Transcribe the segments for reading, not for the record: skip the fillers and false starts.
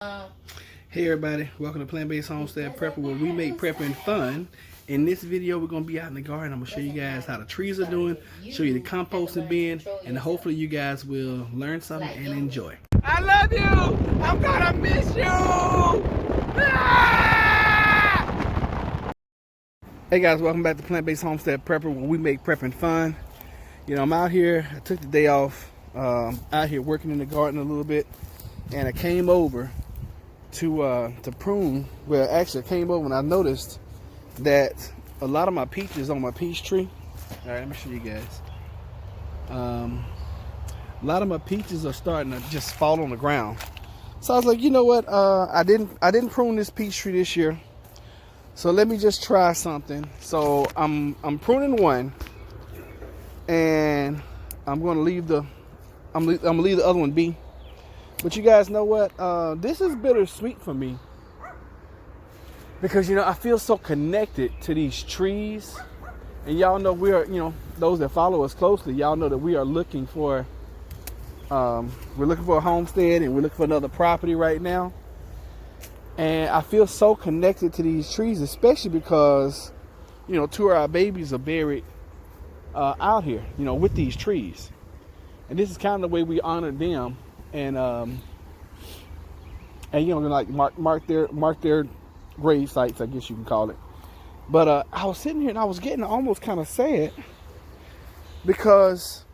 Hey everybody, welcome to Plant-Based Homestead Prepper, where we make prepping fun. In this video, we're going to be out in the garden. I'm going to show you guys how the trees are doing, show you the composting bin, and hopefully you guys will learn something and enjoy. I love you! I'm gonna miss you! Ah! Hey guys, welcome back to Plant-Based Homestead Prepper, where we make prepping fun. You know, I'm out here, I took the day off, out here working in the garden a little bit, and I came over to prune. Well, actually I came over and I noticed that a lot of my peaches on my peach tree. All right, let me show you guys. A lot of my peaches are starting to just fall on the ground. So I was like, you know what? I didn't prune this peach tree this year, so let me just try something. So I'm pruning one, and I'm gonna leave the other one be. But you guys know what? This is bittersweet for me, because, you know, I feel so connected to these trees. And y'all know we are, you know, those that follow us closely, y'all know that we are looking for, a homestead, and we're looking for another property right now. And I feel so connected to these trees, especially because, you know, two of our babies are buried out here, you know, with these trees. And this is kind of the way we honor them. And you know, like mark their grave sites, I guess you can call it. But I was sitting here and I was getting almost kind of sad, because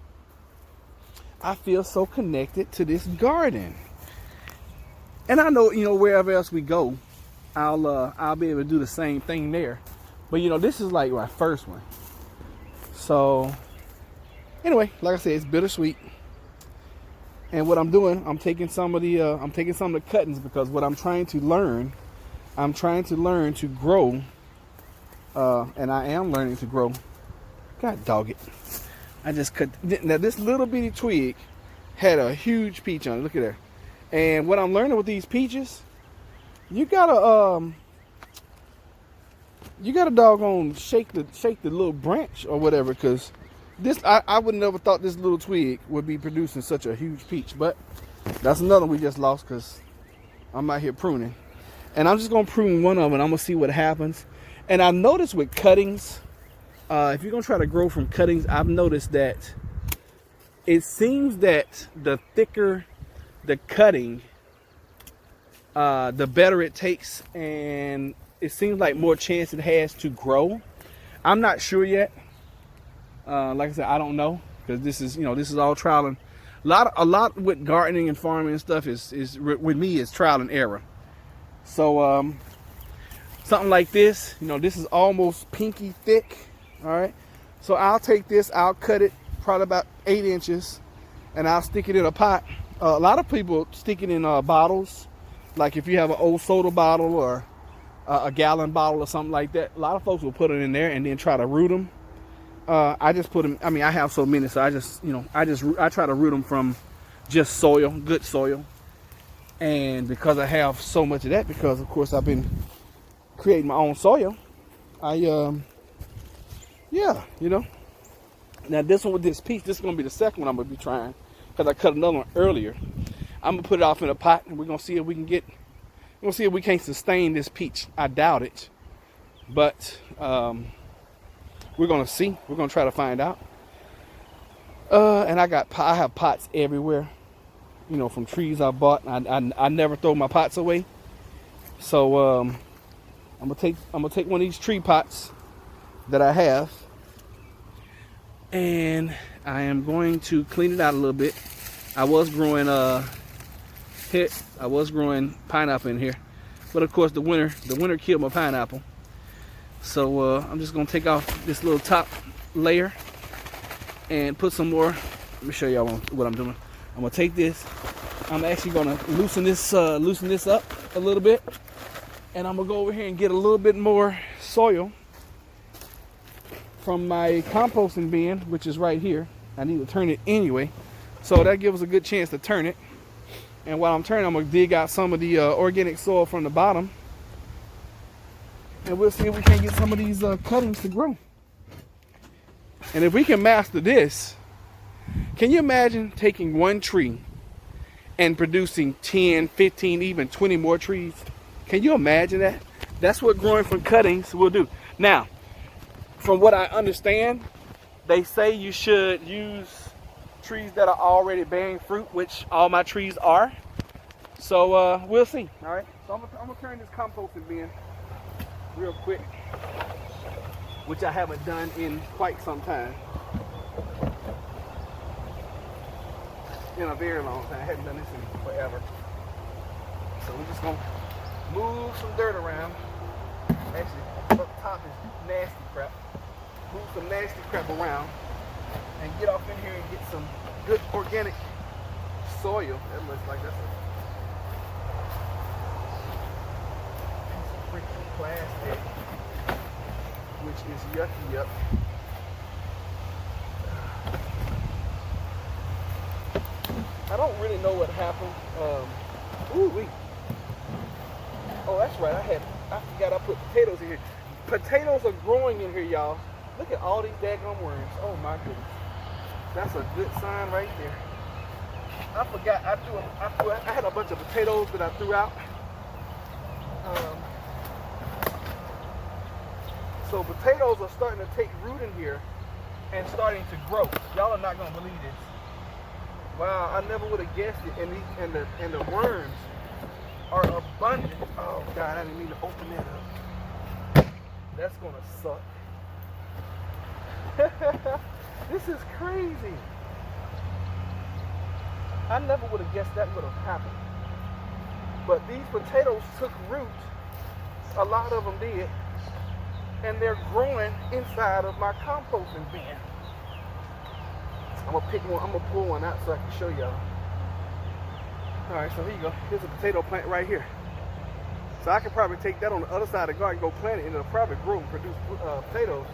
I feel so connected to this garden. And I know, you know, wherever else we go, I'll be able to do the same thing there. But, you know, this is like my first one. So anyway, like I said, it's bittersweet. And what I'm doing, I'm taking some of the cuttings, because what I'm trying to learn to grow, and I am learning to grow. God dog it! I just cut. Now this little bitty twig had a huge peach on it. Look at there. And what I'm learning with these peaches, you gotta doggone shake the little branch or whatever, because this, I would never thought this little twig would be producing such a huge peach. But that's another we just lost, because I'm out here pruning. And I'm just going to prune one of them, and I'm going to see what happens. And I noticed with cuttings, if you're going to try to grow from cuttings, I've noticed that it seems that the thicker the cutting, the better it takes. And it seems like more chance it has to grow. I'm not sure yet. Like I said, I don't know, because this is all trial and a lot with gardening and farming and stuff is with me is trial and error. So something like this, you know, this is almost pinky thick. All right, so I'll take this, I'll cut it probably about 8 inches, and I'll stick it in a pot. A lot of people stick it in bottles, like if you have an old soda bottle or a gallon bottle or something like that. A lot of folks will put it in there and then try to root them. I just put them, I mean, I have so many, so I try to root them from just soil, good soil. And because I have so much of that, because of course I've been creating my own soil, yeah, you know. Now this one with this peach, this is going to be the second one I'm going to be trying, because I cut another one earlier. I'm going to put it off in a pot, and we're going to see if we can't sustain this peach. I doubt it, but, we're gonna see. We're gonna try to find out. And I have pots everywhere, you know, from trees I bought. I never throw my pots away. So I'm gonna take one of these tree pots that I have, and I am going to clean it out a little bit. I was growing pineapple in here, but of course the winter killed my pineapple. So I'm just going to take off this little top layer and put some more. Let me show y'all what I'm doing. I'm going to take this. I'm actually going to loosen this up a little bit. And I'm going to go over here and get a little bit more soil from my composting bin, which is right here. I need to turn it anyway, so that gives us a good chance to turn it. And while I'm turning, I'm going to dig out some of the organic soil from the bottom. And we'll see if we can get some of these cuttings to grow. And if we can master this, can you imagine taking one tree and producing 10, 15, even 20 more trees. Can you imagine that? That's what growing from cuttings will do. Now, from what I understand, they say you should use trees that are already bearing fruit, which all my trees are. So we'll see. All right. So I'm gonna turn this composting bin real quick, which I haven't done in quite some time. In a very long time. I haven't done this in forever. So we're just gonna move some dirt around. Actually, up top is nasty crap. Move some nasty crap around and get off in here and get some good organic soil. That looks like that's a piece of freaking plastic, which is yucky yuck. I don't really know what happened. Oh, that's right. I forgot I put potatoes in here. Potatoes are growing in here, y'all. Look at all these daggone worms. Oh my goodness. That's a good sign right there. I forgot. I had a bunch of potatoes that I threw out. So potatoes are starting to take root in here and starting to grow. Y'all are not gonna believe this. Wow, I never would have guessed it. And the worms are abundant. Oh God, I didn't mean to open that up. That's gonna suck. This is crazy. I never would have guessed that would have happened. But these potatoes took root. A lot of them did. And they're growing inside of my composting bin. I'm gonna pick one. I'm gonna pull one out so I can show y'all. All right, so here you go. Here's a potato plant right here. So I could probably take that on the other side of the garden, go plant it, and it'll probably grow and produce potatoes.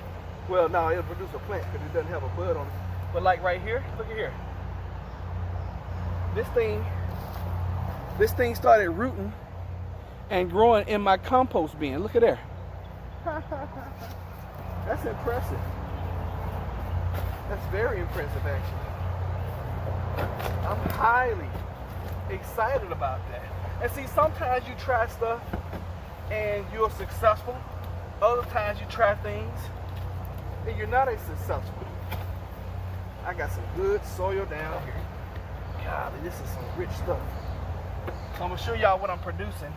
Well, no, it'll produce a plant because it doesn't have a bud on it. But like right here, look at here. This thing started rooting and growing in my compost bin. Look at there. That's impressive. That's very impressive, actually. I'm highly excited about that. And see, sometimes you try stuff and you're successful. Other times you try things and you're not as successful. I got some good soil down here. Golly, this is some rich stuff. So I'm gonna show y'all what I'm producing.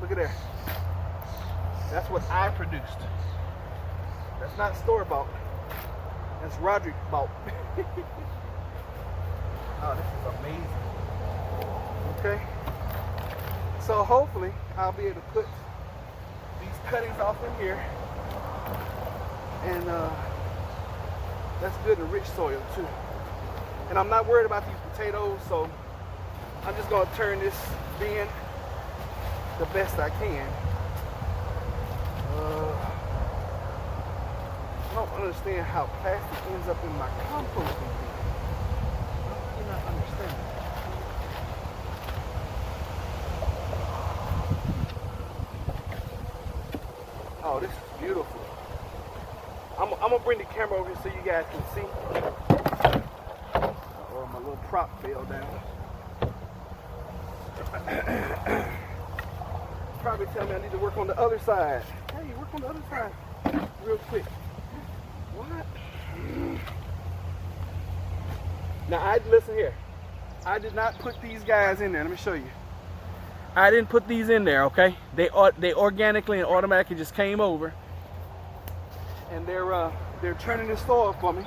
Look at there. That's what I produced. That's not store-bought. That's Roderick bought. Oh, this is amazing. Okay. So hopefully I'll be able to put these cuttings off in here. And that's good and rich soil too. And I'm not worried about these potatoes, so I'm just gonna turn this bin the best I can. I don't understand how plastic ends up in my composting bin. I do not understand. Oh, this is beautiful. I'm gonna bring the camera over here so you guys can see. Oh, my little prop fell down. Probably tell me I need to work on the other side. Hey, work on the other side real quick. What? Now, listen here. I did not put these guys in there. Let me show you. I didn't put these in there, okay? They organically and automatically just came over. And they're turning the soil for me.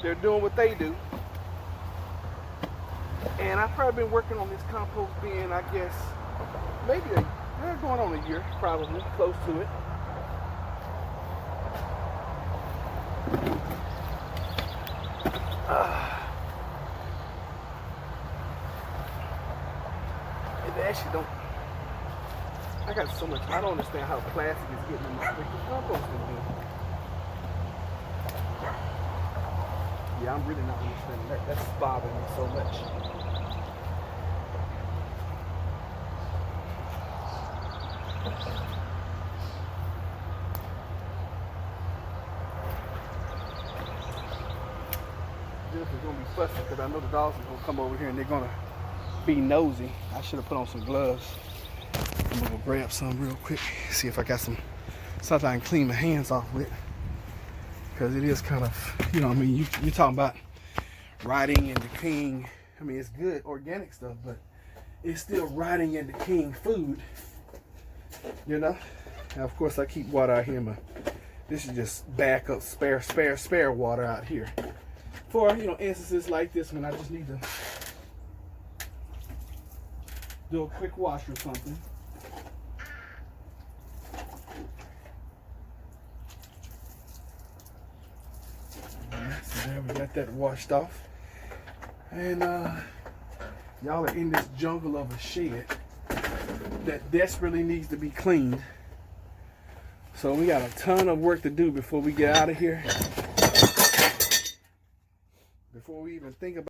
They're doing what they do. And I've probably been working on this compost bin, I guess, maybe they're going on a year, probably, close to it. It actually don't. I got so much. I don't understand how plastic is getting in my freaking composting bin. Yeah, I'm really not understanding that. That's bothering me so much. This is gonna be fussy because I know the dogs are gonna come over here and they're gonna be nosy. I should have put on some gloves. I'm gonna go grab some real quick, see if I got something I can clean my hands off with. Because it is kind of, you know, I mean, you talking about rotting and decaying. I mean, it's good organic stuff, but it's still rotting and decaying food, you know. Now, of course, I keep water out here. This is just backup, spare water out here for, you know, instances like this when I just need to do a quick wash or something. So there we got that washed off. And y'all are in this jungle of a shed that desperately needs to be cleaned. So we got a ton of work to do before we get out of here. Before we even think about